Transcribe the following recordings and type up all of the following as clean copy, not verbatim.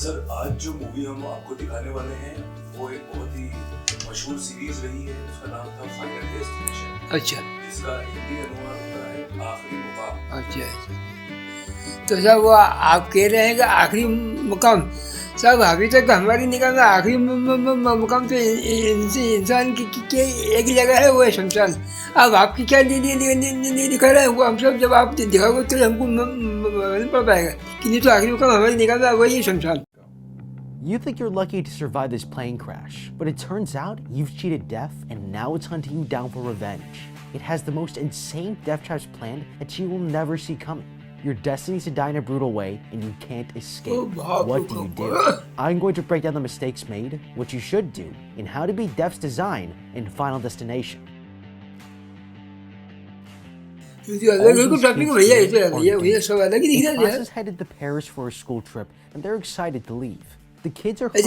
Sir आज जो movie हम आपको दिखाने वाले हैं वो एक बहुत ही मशहूर सीरीज रही है, उसका नाम था फाइनल डेस्टिनेशन। अच्छा जिसका हिंदी अनुवाद होता है आखिरी मुकाम। अच्छा। तो साहब वो आप कह रहे हैं कि आखिरी मुकाम, साहब अभी तक हमारी निगाह में आखिरी मुकाम तो इंसान की एक ही जगह है, वो है शमशान। अब आपकी क्या दिखा रहे हैं वो हम सब जब आप दिखाओगे तो हमको नहीं पड़ पाएगा कि नहीं, तो आखिरी मुकाम हमारी निगाह में वही है शमशान। You think you're lucky to survive this plane crash, but it turns out you've cheated death and now it's hunting you down for revenge. It has the most insane death traps planned that you will never see coming. Your destiny is to die in a brutal way and you can't escape. What do you do? I'm going to break down the mistakes made, what you should do, and how to beat death's design in Final Destination. The class is headed to Paris for a school trip and they're excited to leave. The kids are the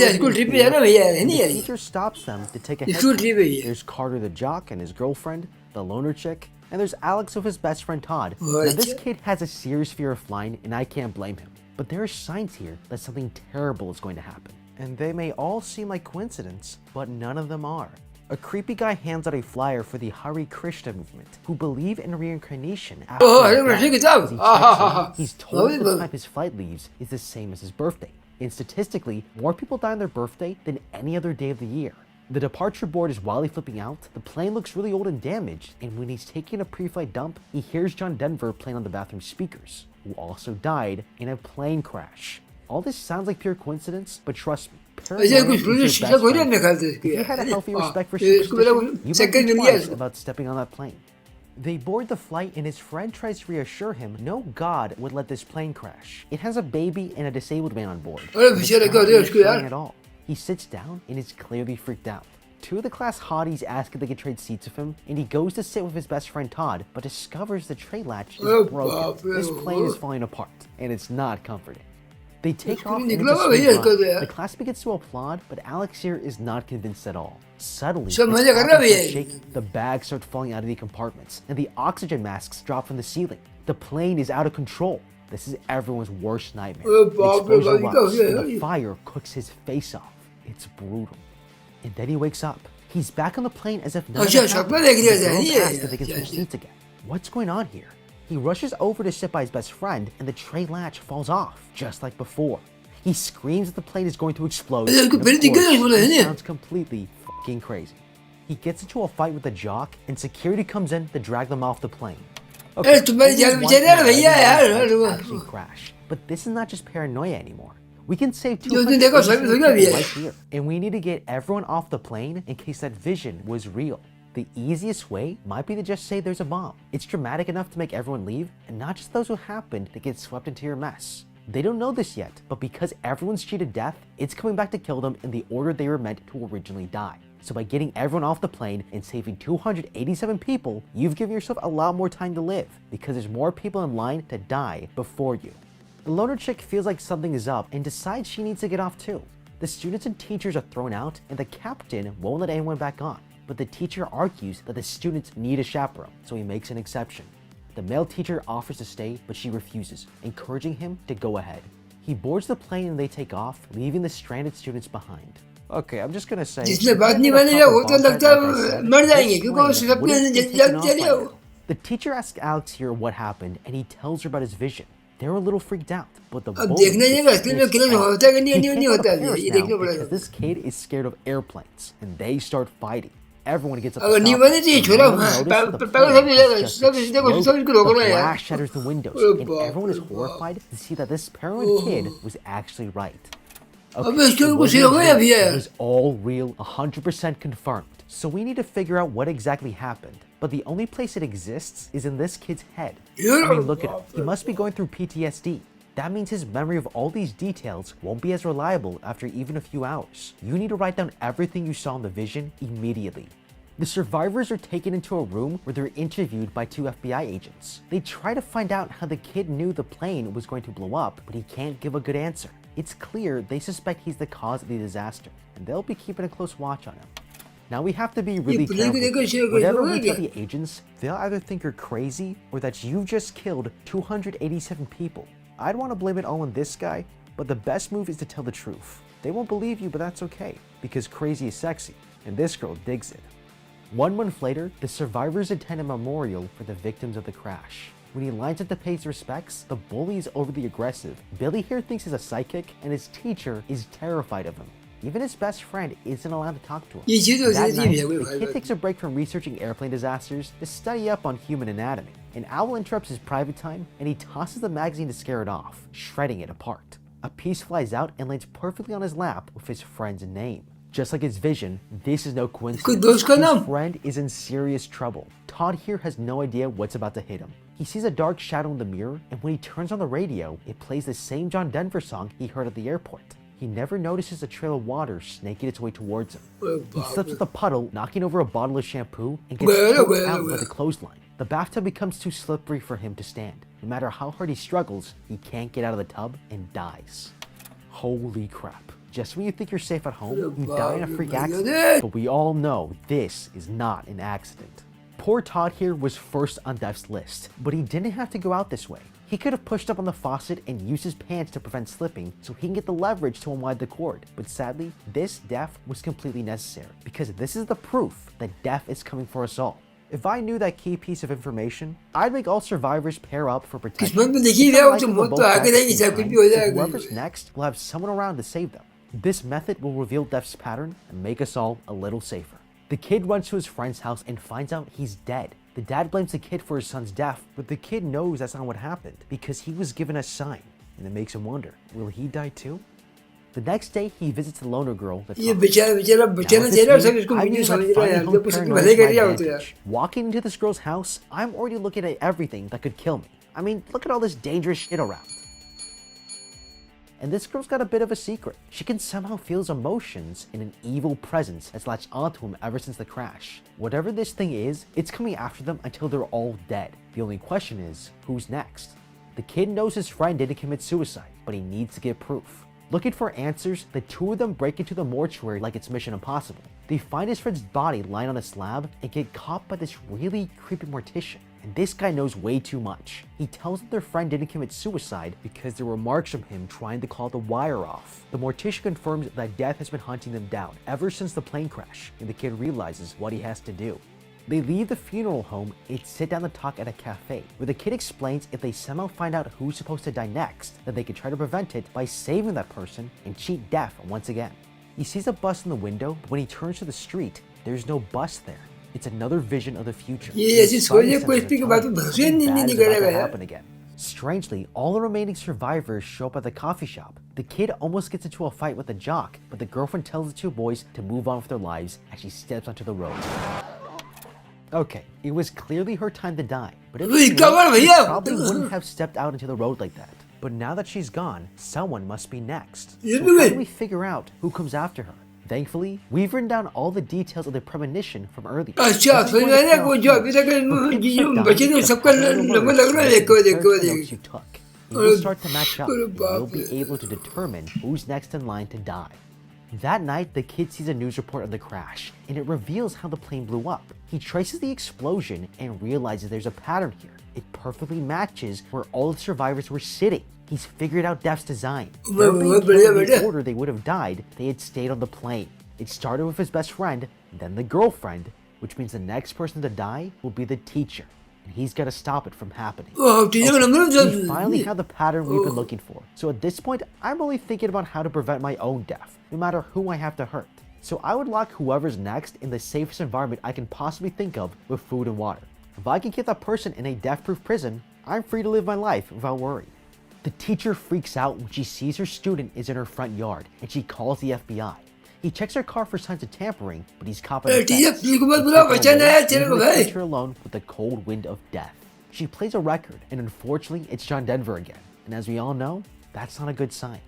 teacher stops them to take a head count. There's Carter the jock and his girlfriend, the loner chick, and there's Alex with his best friend Todd. Now this kid has a serious fear of flying and I can't blame him. But there are signs here that something terrible is going to happen. And they may all seem like coincidence, but none of them are. A creepy guy hands out a flyer for the Hare Krishna movement, who believe in reincarnation after death. He's told the time his flight leaves is the same as his birthday. And statistically, more people die on their birthday than any other day of the year. The departure board is wildly flipping out, the plane looks really old and damaged, and when he's taking a pre-flight dump, he hears John Denver playing on the bathroom speakers, who also died in a plane crash. All this sounds like pure coincidence, but trust me, if you had a healthy respect for superstition, you might think twice about stepping on that plane. They board the flight and his friend tries to reassure him no god would let this plane crash. It has a baby and a disabled man on board. It's not reassuring at all. He sits down and is clearly freaked out. Two of the class hotties ask if they can trade seats with him, and he goes to sit with his best friend Todd, but discovers the tray latch is broken. This plane is falling apart, and it's not comforting. They take off and the class begins to applaud, but Alex here is not convinced at all. Suddenly, the bags start falling out of the compartments, and the oxygen masks drop from the ceiling. The plane is out of control. This is everyone's worst nightmare. The explosion erupts, and the fire cooks his face off. It's brutal. And then he wakes up. He's back on the plane as if nothing happened. The girls ask if they can switch seats again. What's going on here? He rushes over to sit by his best friend, and the tray latch falls off, just like before. He screams that the plane is going to explode, and of course, he sounds completely fucking crazy. He gets into a fight with the jock, and security comes in to drag them off the plane. Okay, actually crash, but this is not just paranoia anymore. We can save 200 right here, and we need to get everyone off the plane in case that vision was real. The easiest way might be to just say there's a bomb. It's dramatic enough to make everyone leave, and not just those who happened to get swept into your mess. They don't know this yet, but because everyone's cheated death, it's coming back to kill them in the order they were meant to originally die. So by getting everyone off the plane and saving 287 people, you've given yourself a lot more time to live, because there's more people in line to die before you. The loner chick feels like something is up and decides she needs to get off too. The students and teachers are thrown out, and the captain won't let anyone back on. But the teacher argues that the students need a chaperone, so he makes an exception. The male teacher offers to stay, but she refuses, encouraging him to go ahead. He boards the plane and they take off, leaving the stranded students behind. Okay, I'm just gonna say... The teacher asks Alex here what happened, and he tells her about his vision. They're a little freaked out, but the because this kid is scared of airplanes, and they start fighting. Everyone gets up. The glass shatters the windows, and everyone is horrified to see that this paranoid kid was actually right. Okay, it was all real, 100% confirmed. So we need to figure out what exactly happened. But the only place it exists is in this kid's head. I mean, look at him. He must be going through PTSD. That means his memory of all these details won't be as reliable after even a few hours. You need to write down everything you saw in the vision immediately. The survivors are taken into a room where they're interviewed by 2 FBI agents. They try to find out how the kid knew the plane was going to blow up, but he can't give a good answer. It's clear they suspect he's the cause of the disaster, and they'll be keeping a close watch on him. Now we have to be really careful. Whatever we tell the agents, they'll either think you're crazy or that you've just killed 287 people. I'd want to blame it all on this guy, But the best move is to tell the truth. They won't believe you, but that's okay, because crazy is sexy, and this girl digs it. 1 month later, the survivors attend a memorial for the victims of the crash. When he lines up to pay his respects, the bully is overly aggressive. Billy here thinks he's a psychic, and his teacher is terrified of him. Even his best friend isn't allowed to talk to him. That night, the kid takes a break from researching airplane disasters to study up on human anatomy. An owl interrupts his private time, and he tosses the magazine to scare it off, shredding it apart. A piece flies out and lands perfectly on his lap with his friend's name. Just like his vision, this is no coincidence. His friend is in serious trouble. Todd here has no idea what's about to hit him. He sees a dark shadow in the mirror, and when he turns on the radio, it plays the same John Denver song he heard at the airport. He never notices a trail of water snaking its way towards him. He slips with a puddle, knocking over a bottle of shampoo, and gets pulled out by the clothesline. The bathtub becomes too slippery for him to stand. No matter how hard he struggles, he can't get out of the tub and dies. Holy crap. Just when you think you're safe at home, you die in a freak accident. But we all know this is not an accident. Poor Todd here was first on Death's list, but he didn't have to go out this way. He could have pushed up on the faucet and used his pants to prevent slipping so he can get the leverage to unwind the cord. But sadly, this death was completely necessary because this is the proof that death is coming for us all. If I knew that key piece of information, I'd make all survivors pair up for protection. Whoever's next will have someone around to save them. This method will reveal Death's pattern and make us all a little safer. The kid runs to his friend's house and finds out he's dead. The dad blames the kid for his son's death, but the kid knows that's not what happened because he was given a sign, and it makes him wonder, will he die too? The next day, he visits the loner girl that Walking into this girl's house, I'm already looking at everything that could kill me. I mean, look at all this dangerous shit around. And this girl's got a bit of a secret. She can somehow feel his emotions in an evil presence that's latched onto him ever since the crash. Whatever this thing is, it's coming after them until they're all dead. The only question is, who's next? The kid knows his friend didn't commit suicide, but he needs to get proof. Looking for answers, the two of them break into the mortuary like it's Mission Impossible. They find his friend's body lying on a slab and get caught by this really creepy mortician. And this guy knows way too much. He tells them their friend didn't commit suicide because there were marks from him trying to claw the wire off. The mortician confirms that death has been hunting them down ever since the plane crash, and the kid realizes what he has to do. They leave the funeral home and sit down to talk at a cafe, where the kid explains if they somehow find out who's supposed to die next, then they can try to prevent it by saving that person and cheat death once again. He sees a bus in the window, but when he turns to the street, there's no bus there. It's another vision of the future. Happen again. Strangely, all the remaining survivors show up at the coffee shop. The kid almost gets into a fight with the jock, but the girlfriend tells the two boys to move on with their lives as she steps onto the road. Okay, it was clearly her time to die, but if she probably wouldn't have stepped out into the road like that. But now that she's gone, someone must be next. So how do we figure out who comes after her? Thankfully, we've written doun all the details of the premonition from earlier. You took, and you'll start to match up, and you'll be able to determine who's next in line to die. That night, the kid sees a news report of the crash, and it reveals how the plane blew up. He traces the explosion and realizes there's a pattern here. It perfectly matches where all the survivors were sitting. He's figured out Death's design. In the order they would have died, they had stayed on the plane. It started with his best friend, then the girlfriend, which means the next person to die will be the teacher. And he's got to stop it from happening. We finally have the pattern we've been looking for. So at this point, I'm only thinking about how to prevent my own death, no matter who I have to hurt. So I would lock whoever's next in the safest environment I can possibly think of with food and water. If I can keep that person in a death-proof prison, I'm free to live my life without worry. The teacher freaks out when she sees her student is in her front yard, and she calls the FBI. He checks her car for signs of tampering, but he's caught by the fence. He leaves her alone with the cold wind of death. She plays a record, and unfortunately, it's John Denver again. And as we all know, that's not a good sign.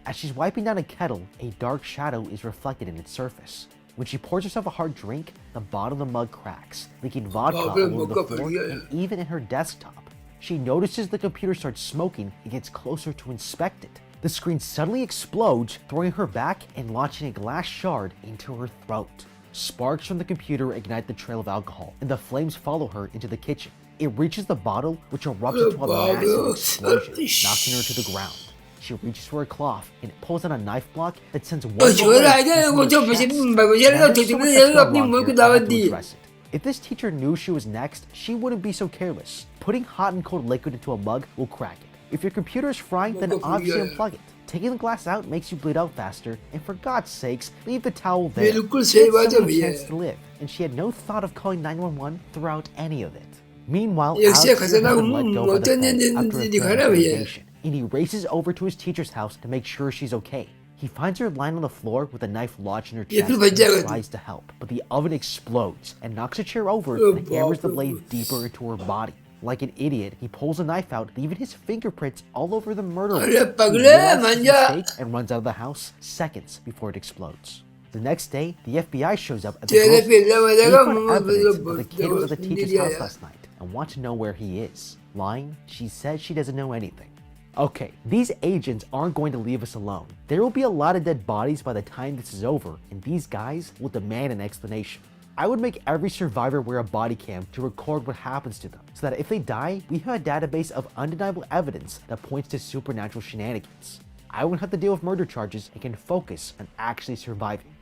As she's wiping down a kettle, a dark shadow is reflected in its surface. When she pours herself a hard drink, the bottom of the mug cracks, leaking vodka all over the floor and even in her desktop. She notices the computer starts smoking and gets closer to inspect it. The screen suddenly explodes, throwing her back and launching a glass shard into her throat. Sparks from the computer ignite the trail of alcohol, and the flames follow her into the kitchen. It reaches the bottle, which erupts into a massive explosion, knocking her to the ground. She reaches for a cloth and pulls out a knife block that sends one और bullet छोरा into आगे her वो जो chest. बच्चे Now, बच्चे there's तो so much तुमने that's gone अपनी wrong मुंह को here, I दावत have the to address it. If this teacher knew she was next, she wouldn't be so careless. Putting hot and cold liquid into a mug will crack it. If your computer is frying, then obviously unplug it. Taking the glass out makes you bleed out faster, and for God's sakes, leave the towel there. बिल्कुल She सही had बात है someone a भैया chance to live, and she had no thought of calling 911 throughout any of it. Meanwhile, एक से Alex here has खतरनाक been let go by the मौतें feds after a दिखा failed रहा भैया interrogation, and he races over to his teacher's house to make sure she's okay. He finds her lying on the floor with a knife lodged in her ये chest फिर बच and जाएगा तू tries to help, but the oven explodes and knocks a chair over O and hammers बाप the रे blade deeper into her body. Like an idiot, he pulls a knife out, leaving his fingerprints all over the murder अरे weapon. He पगले realizes his Manja mistake and runs out of the house seconds before it explodes. The next day, the FBI shows up at the तेरे girl's पे लगा house. They जाएगा find evidence that the kid was at the soon teacher's लिया house यार last night and want to know where he is. Lying, she says she doesn't know anything. Okay, these agents aren't going to leave us alone. There will be a lot of dead bodies by the time this is over, and these guys will demand an explanation. I would make every survivor wear a body cam to record what happens to them, so that if they die, we have a database of undeniable evidence that points to supernatural shenanigans. I won't have to deal with murder charges and can focus on actually surviving.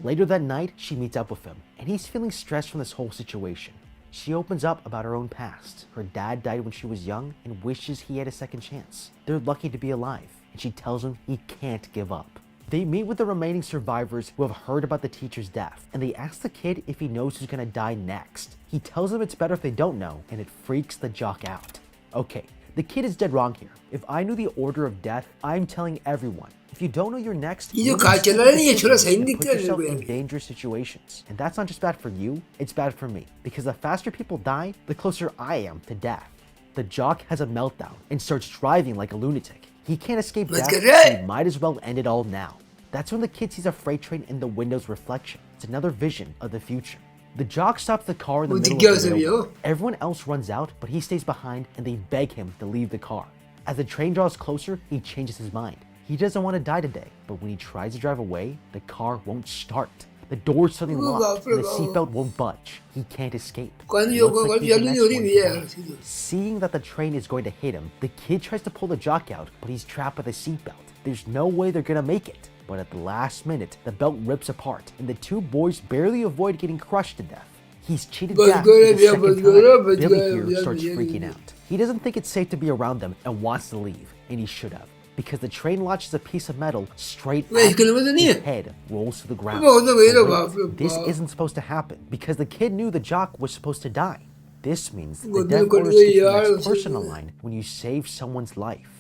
Later that night, she meets up with him, and he's feeling stressed from this whole situation. She opens up about her own past. Her dad died when she was young and wishes he had a second chance. They're lucky to be alive, and she tells him he can't give up. They meet with the remaining survivors who have heard about the teacher's death, and they ask the kid if he knows who's gonna die next. He tells them it's better if they don't know, and it freaks the jock out. Okay, the kid is dead wrong here. If I knew the order of death, I'm telling everyone. If you don't know you're next, ये जो you're car gonna चला make रहा है ये छोरा decisions सही and नहीं put दिखता है yourself मेरे in को dangerous situations. And that's not just bad for you, it's bad for me. Because the faster people die, the closer I am to death. The jock has a meltdown and starts driving like a lunatic. He can't escape Let's death, get it. so he might as well end it all now. That's when the kid sees a freight train in the window's reflection. It's another vision of the future. The jock stops the car in the वो middle दिख गया of the उसे भी nowhere. हो Everyone else runs out, but he stays behind and they beg him to leave the car. As the train draws closer, he changes his mind. He doesn't want to die today, but when he tries to drive away, the car won't start. The doors suddenly Oh, lock बाप and रे the बाप seatbelt won't budge. He can't escape. कौन It जो looks like कौन he's the जल्दी next हो रही one to भैया die. यार सीधे Seeing that the train is going to hit him, the kid tries to pull the jock out, but he's trapped by the seatbelt. There's no way they're gonna make it. But at the last minute, the belt rips apart, and the two boys barely avoid getting crushed to death. He's cheated बच death गए for the भैया second बच गए time. बच Billy गए here भैया starts भैया freaking out. He doesn't think it's safe to be around them and wants to leave, and he should have. Because the train launches a piece of metal straight वही at kilometre him. नहीं His है head rolls to the ground. वो तो गई रे But बाप रे wait, this बाप isn't supposed to happen because the kid knew the jock was supposed to die. This means that the गोदी death में कट order गई skips the यार next person in line when you save someone's life.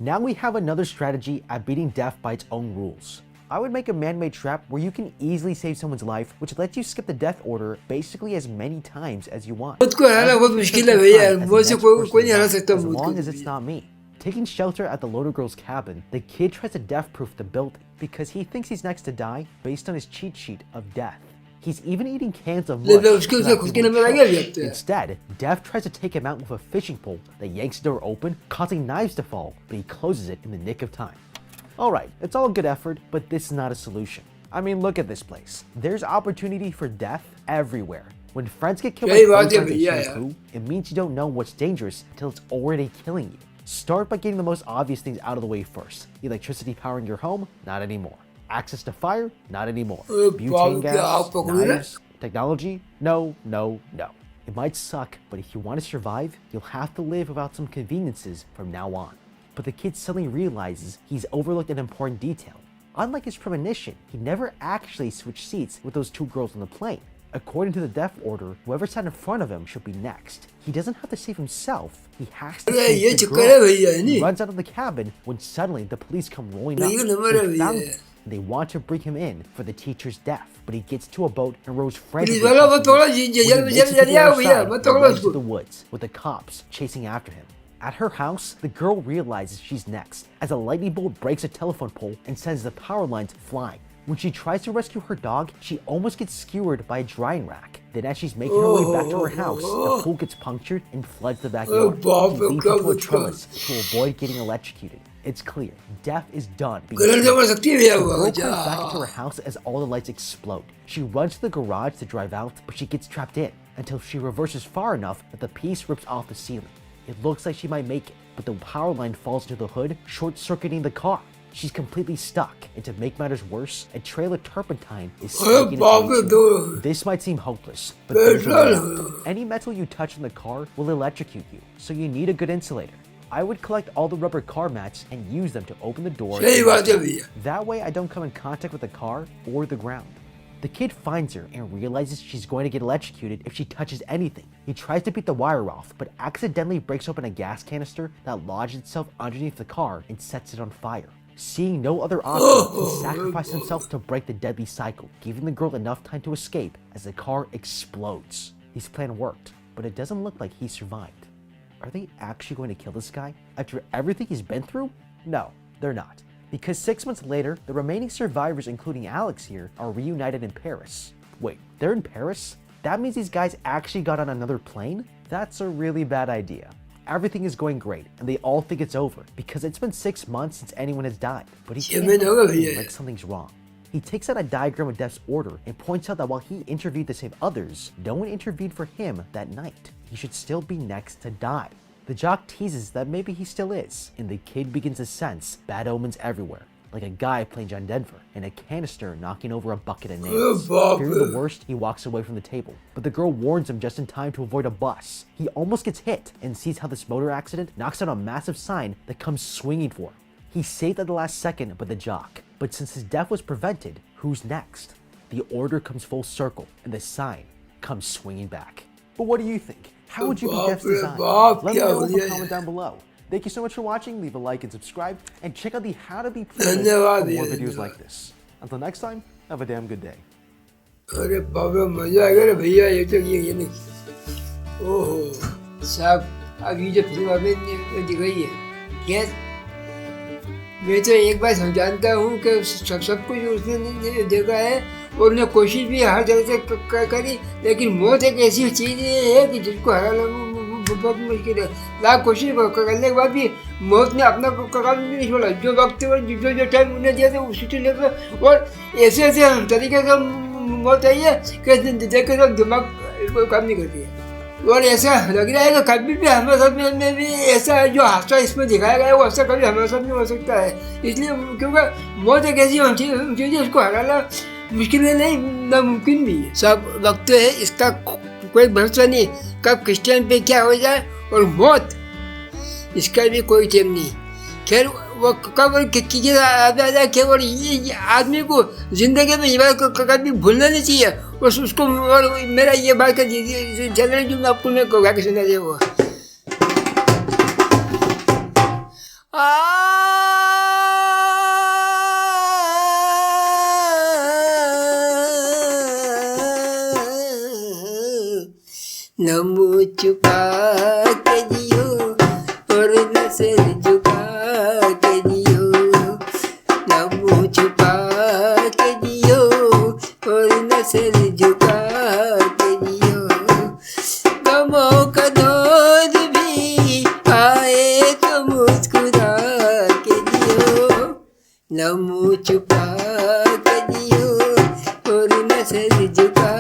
Now we have another strategy at beating death by its own rules. I would make a man-made trap where you can easily save someone's life, which lets you skip the death order basically as many times as you want. खुद को हराना बहुत मुश्किल है भैया मुझसे कोई नहीं हरा सकता As मुझ long को as it's not me. Taking shelter at the little girl's cabin, the kid tries to death-proof the building because he thinks he's next to die based on his cheat sheet of death. He's even eating cans of mush. लेकिन उसके so उसे that खुद he के won't number आ गया choke. लगता है Instead, Death tries to take him out with a fishing pole that yanks the door open, causing knives to fall, but he closes it in the nick of time. Alright, it's all a good effort, but this is not a solution. I mean, look at this place. There's opportunity for death everywhere. When friends get killed by सही बात है clotheslines भैया at यार Shifu, it means you don't know what's dangerous until it's already killing you. Start by getting the most obvious things out of the way first. Electricity powering your home? Not anymore. Access to fire? Not anymore. Butane बाप क्या gas? आप पकड़ो ना Knives? Technology? No, no, no. It might suck, but if you want to survive, you'll have to live without some conveniences from now on. But the kid suddenly realizes he's overlooked an important detail. Unlike his premonition, he never actually switched seats with those two girls on the plane. According to the death order, whoever sat in front of him should be next. He doesn't have to save himself. He has to अरे ये save the चक्कर है girl. भैया है He नहीं runs out of the cabin when suddenly the police come rolling up. ये number है They found भैया him. They want to bring him in for the teacher's death, but he gets to a boat and rows police frantically वाला across मत the पकड़ो woods. Ji When he जल्द makes जल्द it to जल्दी the आओ other भैया side, मत he पकड़ो runs to उसको the woods with the cops chasing after him. At her house, the girl realizes she's next as a lightning bolt breaks a telephone pole and sends the power lines flying. When she tries to rescue her dog, she almost gets skewered by a drying rack. Then as she's making her way back to her house, the pool gets punctured and floods the backyard. बाप She रे leaps क्या into a कुछ trellis to avoid getting electrocuted. It's clear, death is done. being current से killed. मर सकती है भैया The वो girl अच्छा comes back into her house as all the lights explode. She runs to the garage to drive out, but she gets trapped in until she reverses far enough that the piece rips off the ceiling. It looks like she might make it, but the power line falls into the hood, short-circuiting the car. She's completely stuck, and to make matters worse, a trail of turpentine is snaking its way to her. This might seem hopeless, but there's a way. Any metal you touch in the car will electrocute you, so you need a good insulator. I would collect all the rubber car mats and use them to open the door. That way I don't come in contact with the car or the ground. The kid finds her and realizes she's going to get electrocuted if she touches anything. He tries to beat the wire off, but accidentally breaks open a gas canister that lodged itself underneath the car and sets it on fire. Seeing no other option, he sacrificed himself to break the deadly cycle, giving the girl enough time to escape as the car explodes. His plan worked, but it doesn't look like he survived. Are they actually going to kill this guy after everything he's been through? No, they're not. Because 6 months later, the remaining survivors, including Alex here, are reunited in Paris. Wait, they're in Paris? That means these guys actually got on another plane? That's a really bad idea. Everything is going great, and they all think it's over, because it's been 6 months since anyone has died. But he can't help feeling like something's wrong. He takes out a diagram of death's order and points out that while he intervened to save others, no one intervened for him that night. He should still be next to die. The jock teases that maybe he still is, and the kid begins to sense bad omens everywhere, like a guy playing John Denver and a canister knocking over a bucket of nails. Fearing the worst, he walks away from the table, but the girl warns him just in time to avoid a bus. He almost gets hit and sees how this motor accident knocks out a massive sign that comes swinging for him. He's saved at the last second by the jock, but since his death was prevented, who's next? The order comes full circle, and the sign comes swinging back. But what do you think? How would you be Death's design? Let me know in the comment down below. Thank you so much for watching. Leave a like and subscribe, and check out the How to Be Playlist for more videos like this. Until next time, have a damn good day. अरे बाबा मजा आएगा ना भैया ये तो ये नहीं ओह साहब अभी जो फिल्म आपने दिखाई है क्या मैं तो एक बात हम जानता हूँ कि सब कुछ उसने देखा है और उसने कोशिश भी हर जगह से करी लेकिन मौत एक ऐसी चीज़ है कि जिसको हराना बहुत मुश्किल है लाख कोशिश करने के बाद भी मौत ने अपना काम नहीं छोड़ा जो वक्त जो टाइम उन्हें दिया था उसी से लेकर और ऐसे ऐसे तरीके से मौत आई है कि देख के सब दिमाग काम नहीं करती है और ऐसा लग रहा है कि कभी भी हमारे साथ में भी ऐसा जो हादसा इसमें दिखाया गया है वो ऐसा कभी हमारे साथ नहीं हो सकता है इसलिए क्योंकि मौत एक ऐसी चीज़ है उसको हराना मुश्किल है नहीं नामुमकिन भी है सब वक्त है इसका कोई भरोसा नहीं कब किस टाइम पे क्या हो जाए और मौत इसका भी कोई टाइम नहीं खैर वो कब किसी आ जाए केवल ये आदमी को जिंदगी में ये बात कभी भूलना नहीं चाहिए और उसको और मेरा ये बात का चल रही जो आपको मैं गा के सुना दे वो न मुँह छुपा के जियो और न सिर झुका के जियो न मुँह छुपा के जियो और न सिर झुका के जियो गमों का दौर भी आए तो मुस्कुरा के जियो न मुँह छुपा के जियो और न सिर झुका